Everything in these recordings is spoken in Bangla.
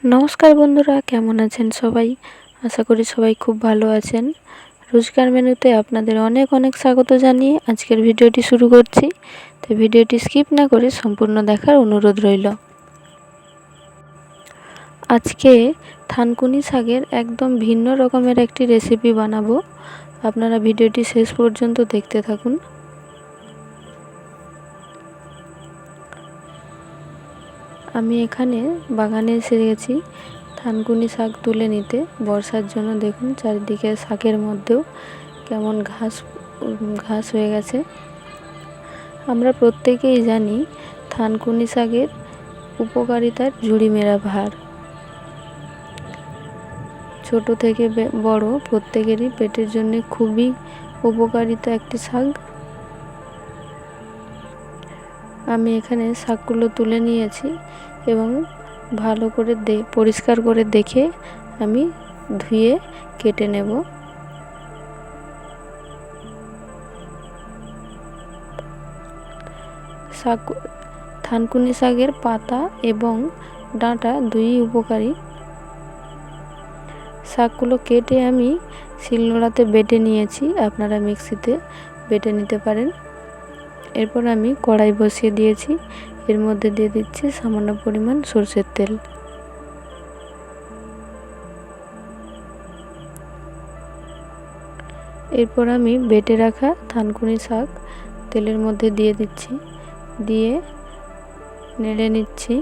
নমস্কার বন্ধুরা, কেমন আছেন সবাই? আশা করি সবাই খুব ভালো আছেন। রোজকার মেনুতে আপনাদের অনেক অনেক স্বাগত জানিয়ে আজকের ভিডিওটি শুরু করছি। তো ভিডিওটি স্কিপ না করে সম্পূর্ণ দেখার অনুরোধ রইল। আজকে থানকুনি শাকের একদম ভিন্ন রকমের একটি রেসিপি বানাবো। আপনারা ভিডিওটি শেষ পর্যন্ত দেখতে থাকুন। আমি এখানে বাগানে এসে গেছি থানকুনি শাক তুলে নিতে বর্ষার জন্য। দেখুন চারিদিকে শাকের মধ্যেও কেমন ঘাস হয়ে গেছে। আমরা প্রত্যেকেই জানি থানকুনি শাকের উপকারিতার ঝুড়ি মেরা ভার। ছোট থেকে বড় প্রত্যেকেরই পেটের জন্য খুবই উপকারিতা একটি শাক। আমি এখানে শাকগুলো তুলে নিয়েছি এবং ভালো করে পরিষ্কার করে দেখে আমি ধুয়ে কেটে নেব। থানকুনি শাকের পাতা এবং ডাঁটা দুই উপকারী। শাকগুলো কেটে আমি শিলনোড়াতে বেটে নিয়েছি, আপনারা মিক্সিতে বেটে নিতে পারেন। এরপর আমি কড়াই বসিয়ে দিয়েছি, এর মধ্যে দিয়ে দিচ্ছি সামান্য পরিমাণ সরষের তেল। এরপর আমি বেটে রাখা থানকুনি শাক তেলের মধ্যে দিয়ে দিচ্ছি, দিয়ে নেড়ে নিচ্ছি।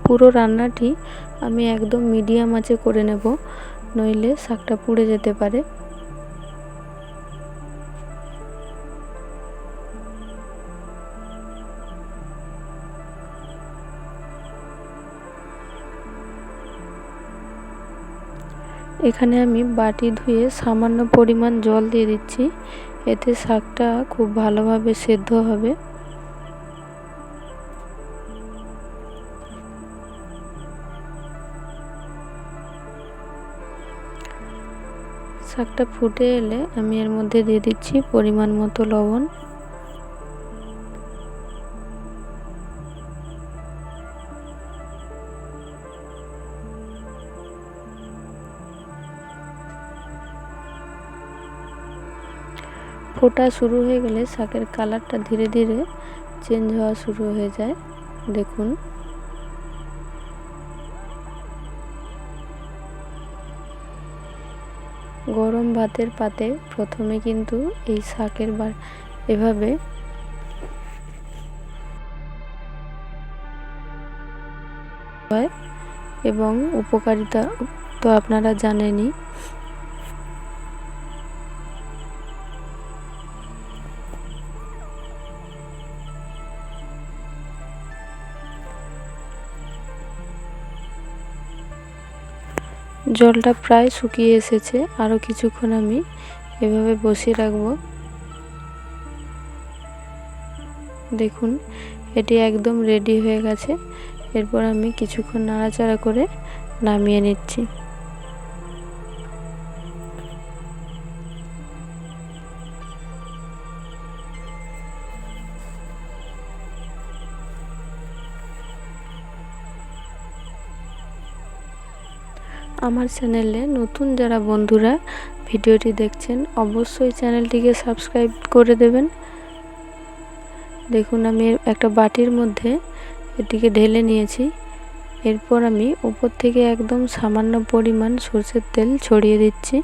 পুরো রান্নাটি আমি একদম মিডিয়াম আঁচে করে নেব, নইলে শাকটা পুড়ে যেতে পারে। এখানে আমি বাটি ধুয়ে সামান্য পরিমাণ জল দিয়ে দিচ্ছি, এতে শাকটা খুব ভালোভাবে সেদ্ধ হবে। শাকটা ফুটে এলে আমি এর মধ্যে দিয়ে দিচ্ছি পরিমাণ মতো লবণ। ফোটা শুরু হয়ে গেলে শাকের কালারটা ধীরে ধীরে চেঞ্জ হওয়া শুরু হয়ে যায়। দেখুন গরম ভাতের পাতে প্রথমে কিন্তু এই শাকের এভাবে হয় এবং উপকারিতা তো আপনারা জানেনই। জলটা প্রায় শুকিয়ে এসেছে, আরও কিছুক্ষণ আমি এভাবে বসিয়ে রাখব। দেখুন এটি একদম রেডি হয়ে গেছে। এরপর আমি কিছুক্ষণ নাড়াচাড়া করে নামিয়ে নিচ্ছি। আমার চ্যানেলে নতুন যারা বন্ধুরা ভিডিওটি দেখছেন অবশ্যই চ্যানেলটিকে সাবস্ক্রাইব করে দেবেন। দেখুন আমি একটা বাটির মধ্যে এটিকে ঢেলে নিয়েছি। এরপর আমি উপর থেকে একদম সামান্য পরিমাণ সরষের তেল ছড়িয়ে দিচ্ছি।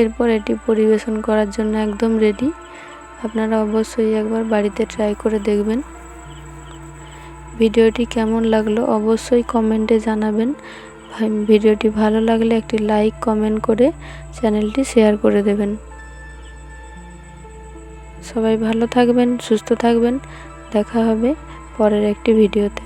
এরপর এটি পরিবেশন করার জন্য একদম রেডি। আপনারা অবশ্যই একবার বাড়িতে ট্রাই করে দেখবেন। ভিডিওটি কেমন লাগলো অবশ্যই কমেন্টে জানাবেন। ভিডিওটি ভালো লাগলে একটি লাইক কমেন্ট করে চ্যানেলটি শেয়ার করে দেবেন। সবাই ভালো থাকবেন, সুস্থ থাকবেন। দেখা হবে পরের একটি ভিডিওতে।